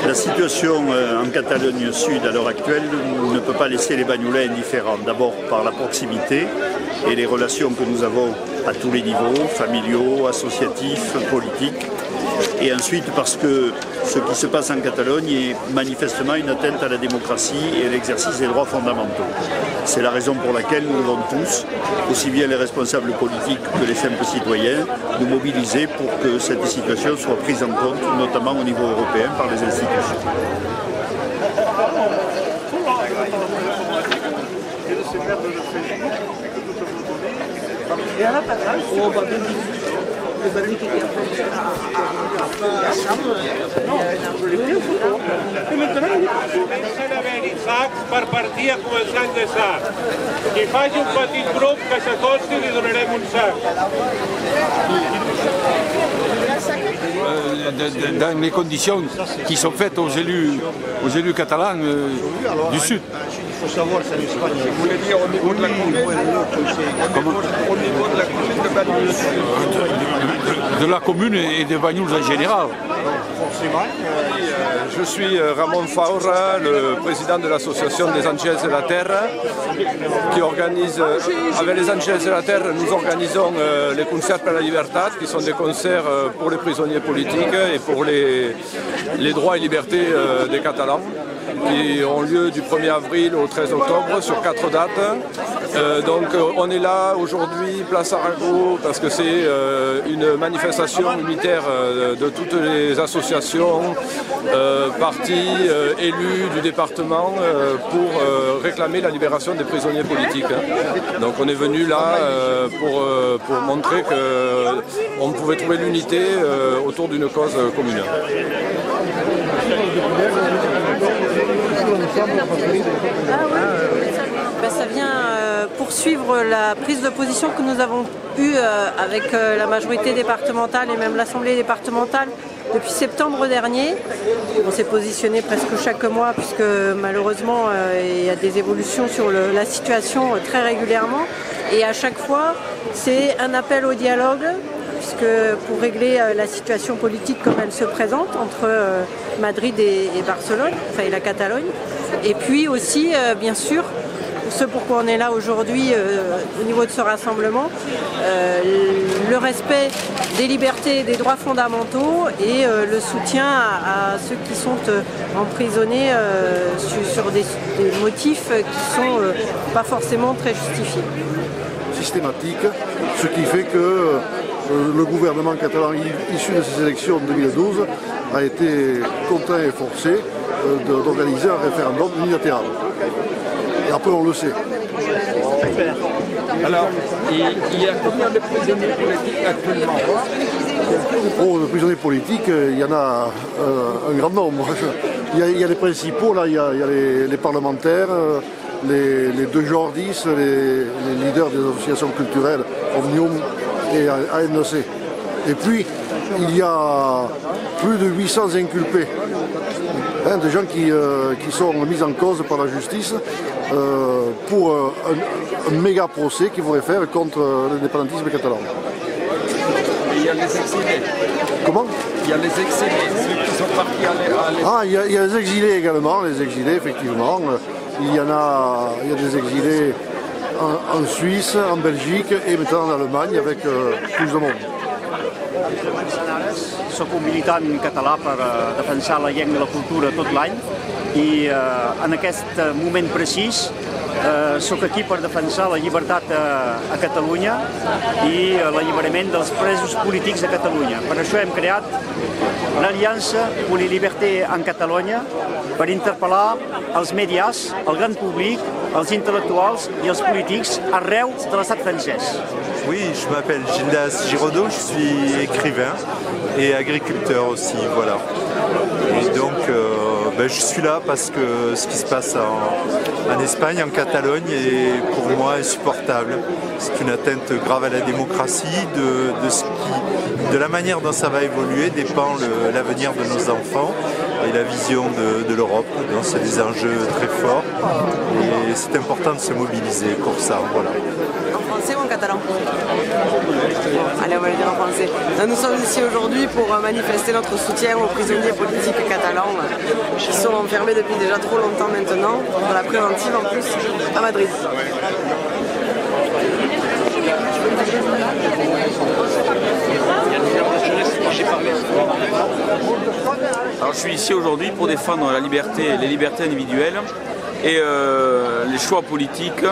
La situation en Catalogne Sud à l'heure actuelle ne peut pas laisser les Bagnolais indifférents. D'abord par la proximité et les relations que nous avons à tous les niveaux, familiaux, associatifs, politiques. Et ensuite parce que ce qui se passe en Catalogne est manifestement une atteinte à la démocratie et à l'exercice des droits fondamentaux. C'est la raison pour laquelle nous devons tous, aussi bien les responsables politiques que les simples citoyens, nous mobiliser pour que cette situation soit prise en compte, notamment au niveau européen, par les institutions. Per partir a començant de sac. Qui faci un petit grup que s'acosti i li donarem un sac. Dans les conditions qui sont faites aux élus catalans du Sud. Il faut savoir c'est l'Espagne. Vous voulez dire au niveau de la commune au niveau de la commune de Banyuls. De la commune et de Banyuls en général. Je suis Ramon Faura, le président de l'association des Angels de la Terre, qui organise, avec les Angels de la Terre, nous organisons les concerts pour la libertad, qui sont des concerts pour les prisonniers politiques et pour les droits et libertés des Catalans, qui ont lieu du 1er avril au 13 octobre sur 4 dates. Donc on est là aujourd'hui, place Arago, parce que c'est une manifestation unitaire de toutes les associations, partis, élus du département pour réclamer la libération des prisonniers politiques. Donc on est venu là pour montrer qu'on pouvait trouver l'unité autour d'une cause commune. Ça vient poursuivre la prise de position que nous avons eue avec la majorité départementale et même l'Assemblée départementale depuis septembre dernier. On s'est positionné presque chaque mois puisque malheureusement il y a des évolutions sur la situation très régulièrement. Et à chaque fois, c'est un appel au dialogue, puisque pour régler la situation politique comme elle se présente entre Madrid et Barcelone, enfin et la Catalogne, et puis aussi bien sûr ce pourquoi on est là aujourd'hui au niveau de ce rassemblement, le respect des libertés et des droits fondamentaux et le soutien à ceux qui sont emprisonnés sur des motifs qui sont pas forcément très justifiés. Systématique, ce qui fait que le gouvernement catalan issu de ces élections de 2012 a été contraint et forcé d'organiser un référendum unilatéral. Et après on le sait. Alors, il y a combien de prisonniers politiques actuellement? Oh, de prisonniers politiques, il y en a un grand nombre. Il y a les principaux, là, il y a les parlementaires, les deux Jordis, les leaders des associations culturelles, Omnium et ANC. Et puis, il y a plus de 800 inculpés, des gens qui sont mis en cause par la justice pour un méga procès qu'ils voudraient faire contre l'indépendantisme catalan. Il y a les exilés. Comment? Il y a les exilés, ceux qui sont partis à l'étranger. Ah, il y a les exilés également, les exilés, effectivement. Il y a des exilés en Suisse, en Belgique et maintenant en Allemagne avec plus de monde. Soc un militant català per defensar la llengua i la cultura tot l'any i en aquest moment precís soc aquí per defensar la llibertat a Catalunya i l'alliberament dels presos polítics a Catalunya. Per això hem creat l'Aliança pour la Liberté en Catalunya per interpel·lar els medias, el gran públic, els intel·lectuals i els polítics arreu de l'estat francès. Oui, je m'appelle Gildas Giraudot, je suis écrivain et agriculteur aussi, voilà. Et donc je suis là parce que ce qui se passe en Espagne, en Catalogne, est pour moi insupportable. C'est une atteinte grave à la démocratie, de la manière dont ça va évoluer dépend l'avenir de nos enfants et la vision de l'Europe. Donc c'est des enjeux très forts et c'est important de se mobiliser pour ça. Voilà. En français ou en catalan? Allez, on va le dire en français. Nous sommes ici aujourd'hui pour manifester notre soutien aux prisonniers politiques catalans qui sont enfermés depuis déjà trop longtemps maintenant, dans la préventive en plus, à Madrid. Alors, je suis ici aujourd'hui pour défendre la liberté, les libertés individuelles et les choix politiques,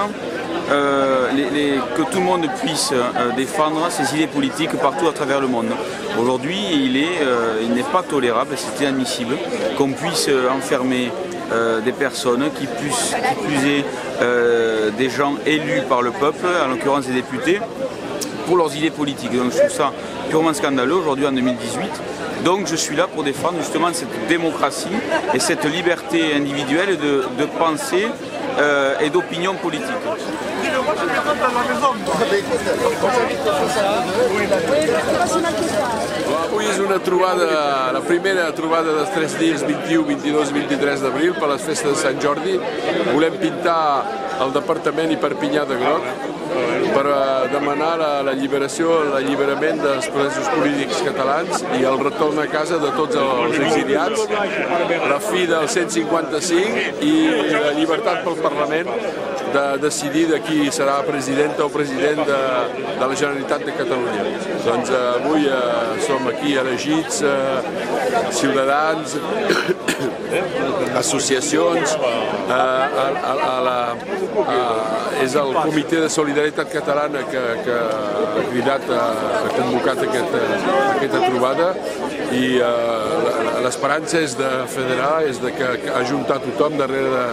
que tout le monde puisse défendre ses idées politiques partout à travers le monde. Aujourd'hui, il n'est pas tolérable, c'est inadmissible qu'on puisse enfermer des personnes qui plus est des gens élus par le peuple, en l'occurrence des députés, pour leurs idées politiques. Donc je trouve ça purement scandaleux aujourd'hui en 2018. Donc je suis là pour défendre justement cette démocratie et cette liberté individuelle de pensée et d'opinion politique. Avui és una trobada, la primera trobada dels 3 dies, 21, 22, 23 d'abril, per les festes de Sant Jordi. Volem pintar el departament i Perpinyà de groc per demanar l'alliberació, l'alliberament dels presos polítics catalans i el retorn a casa de tots els exiliats, la fi del 155 i la llibertat pel Parlament de decidir de qui serà presidenta o president de la Generalitat de Catalunya. Doncs avui som aquí elegits, ciutadans, associacions, és el Comitè de Solidaritat Catalana que ha cridat, ha convocat aquesta trobada i l'esperança és de federar, és de ajuntar tothom darrere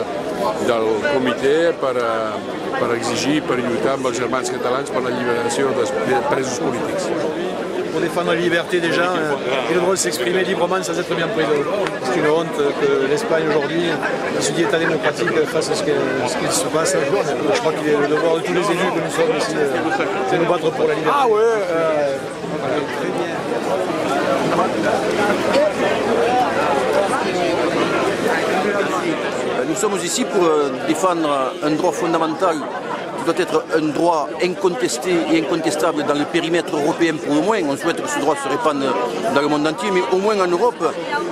del comitè per exigir, per lluitar amb els germans catalans per la lliberació dels presos polítics. Pour défendre la liberté déjà et le droit de s'exprimer librement sans être bien pris de. C'est une honte que l'Espagne aujourd'hui, dans ce dit état démocratique, fasse ce qu'il se passe. Je crois qu'il est le devoir de tous les élus que nous sommes ici, de nous battre pour la liberté. Ah ouais très bien. Nous sommes ici pour défendre un droit fondamental qui doit être un droit incontesté et incontestable dans le périmètre européen pour le moins. On souhaite que ce droit se répande dans le monde entier, mais au moins en Europe,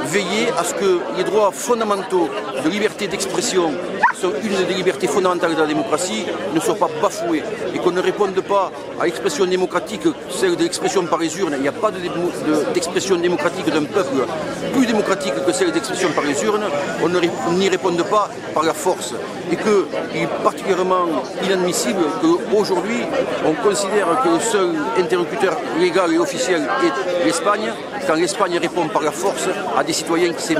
veiller à ce que les droits fondamentaux de liberté d'expression, qui sont une des libertés fondamentales de la démocratie, ne soient pas bafoués et qu'on ne réponde pas à l'expression démocratique, celle de l'expression par les urnes. Il n'y a pas d'expression démocratique d'un peuple plus démocratique que celle d'expression par les urnes. On n'y réponde pas par la force. Et qu'il est particulièrement inadmissible qu'aujourd'hui, on considère que le seul interlocuteur légal et officiel est l'Espagne, quand l'Espagne répond par la force à des citoyens qui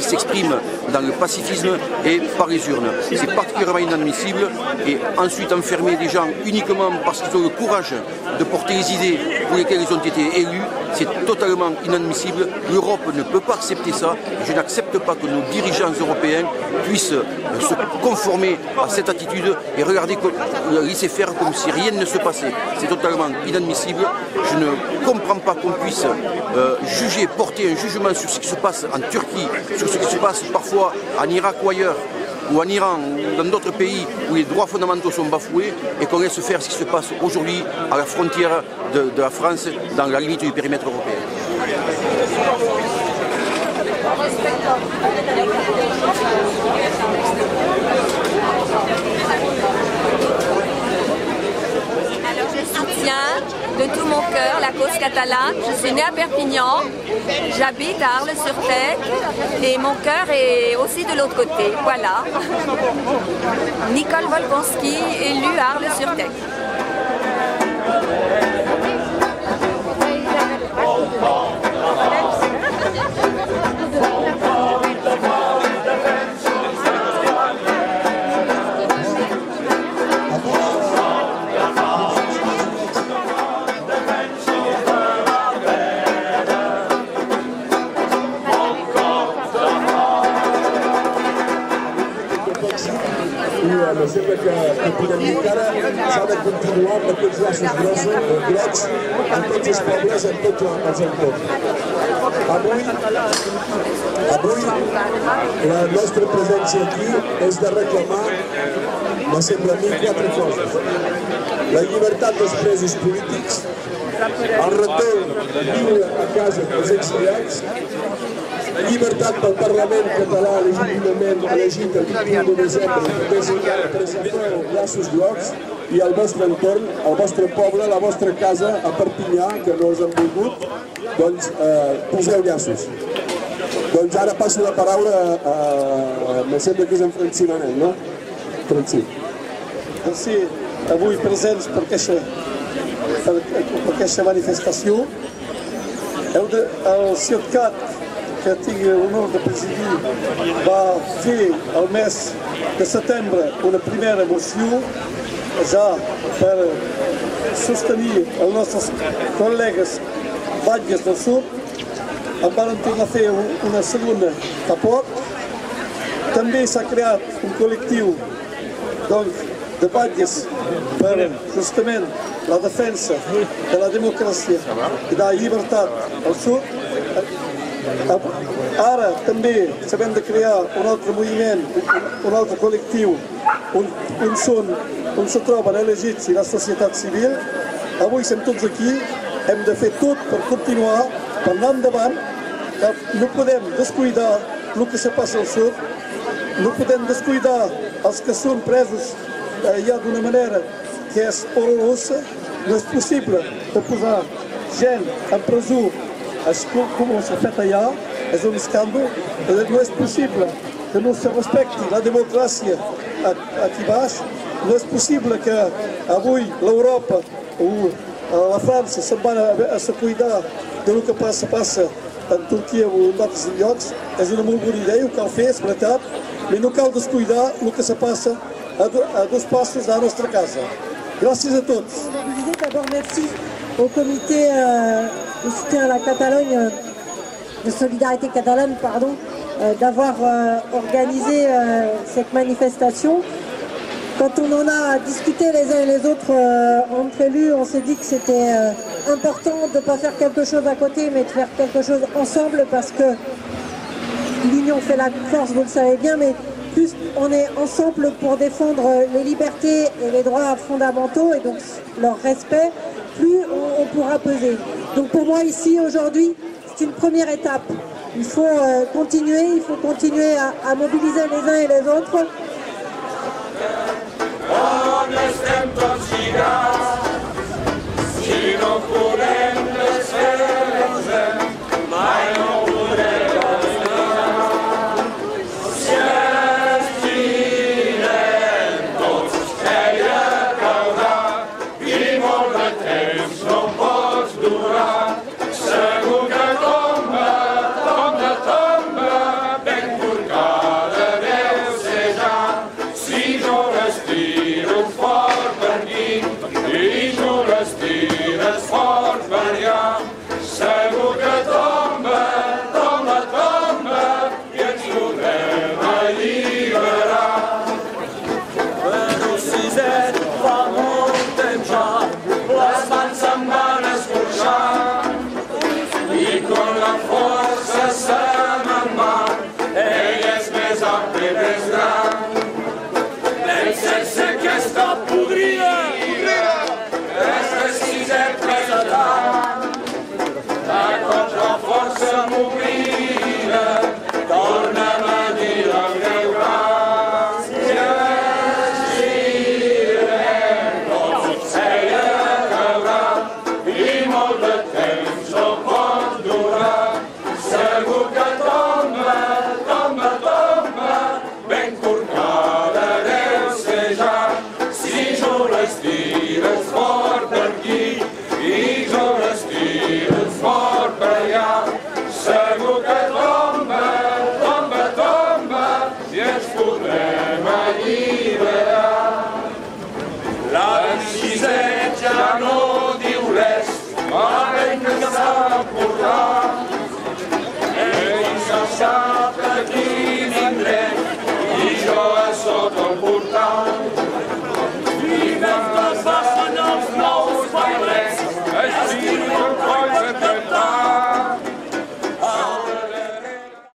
s'expriment dans le pacifisme et par les urnes. C'est particulièrement inadmissible. Et ensuite enfermer des gens uniquement parce qu'ils ont le courage de porter les idées pour lesquelles ils ont été élus, c'est totalement inadmissible. L'Europe ne peut pas accepter ça. Je n'accepte pas que nos dirigeants européens puissent se conformer à cette attitude et regarder, laisser faire comme si rien ne se passait. C'est totalement inadmissible. Je ne comprends pas qu'on puisse juger, porter un jugement sur ce qui se passe en Turquie, sur ce qui se passe parfois en Irak ou ailleurs, ou en Iran, ou dans d'autres pays où les droits fondamentaux sont bafoués, et qu'on laisse faire ce qui se passe aujourd'hui à la frontière de la France, dans la limite du périmètre européen. Je soutiens de tout mon cœur la cause catalane. Je suis née à Perpignan, j'habite à Arles-sur-Tech et mon cœur est aussi de l'autre côté. Voilà. Nicole Volkonski, élue à Arles-sur-Tech. Me sembla que podem dir que ara s'ha de continuar amb aquests llaços grocs amb tots els pobles, amb tots els entorns. Avui la nostra presència aquí és de reclamar, me sembla a mi, 4 coses. La llibertat dels presos polítics, el retorn lliure a casa dels exiliats, llibertat pel Parlament català legítimament elegit el 21 de desembre per preservar llaços grocs i el vostre entorn, el vostre poble, la vostra casa a Perpinyà, que no us han volgut, doncs poseu llaços. Doncs ara passo la paraula a... me sembla que és en Francí Manel, no? Francí. Merci, avui presents per aquesta manifestació. El CIOTCAT, que tinc l'honor de presidir, va fer el mes de setembre una primera moció ja per sostenir els nostres col·legues batlles del sud. En van tornar a fer una segona fa poc. També s'ha creat un col·lectiu de batlles per justament la defensa de la democràcia i de la llibertat al sud. Ara també s'havem de crear un altre moviment, un altre col·lectiu on se troben elegits i la societat civil. Avui som tots aquí, hem de fer tot per continuar, per anar endavant. No podem descuidar el que se passa al sud, no podem descuidar els que són presos ja d'una manera que és horrorosa. No és possible de posar gent en presó com s'ha fet allà, és un escàndol. No és possible que no se respecti la democràcia aquí baix. No és possible que avui l'Europa o la França se'n van a cuidar del que passa en Turquia o en altres llocs. És una molt bona idea, ho cal fer, és veritat, però no cal descuidar el que se passa a 2 passos de la nostra casa. Gràcies a tots. D'abord, merci au comité de soutien à la Catalogne, de solidarité catalane, pardon, d'avoir organisé cette manifestation. Quand on en a discuté les uns et les autres entre élus, on s'est dit que c'était important de ne pas faire quelque chose à côté, mais de faire quelque chose ensemble, parce que l'union fait la force, vous le savez bien, mais plus on est ensemble pour défendre les libertés et les droits fondamentaux, et donc leur respect, plus on pourra peser. Donc pour moi ici aujourd'hui, c'est une première étape. Il faut continuer à mobiliser les uns et les autres. On estem tots lligats, si no podem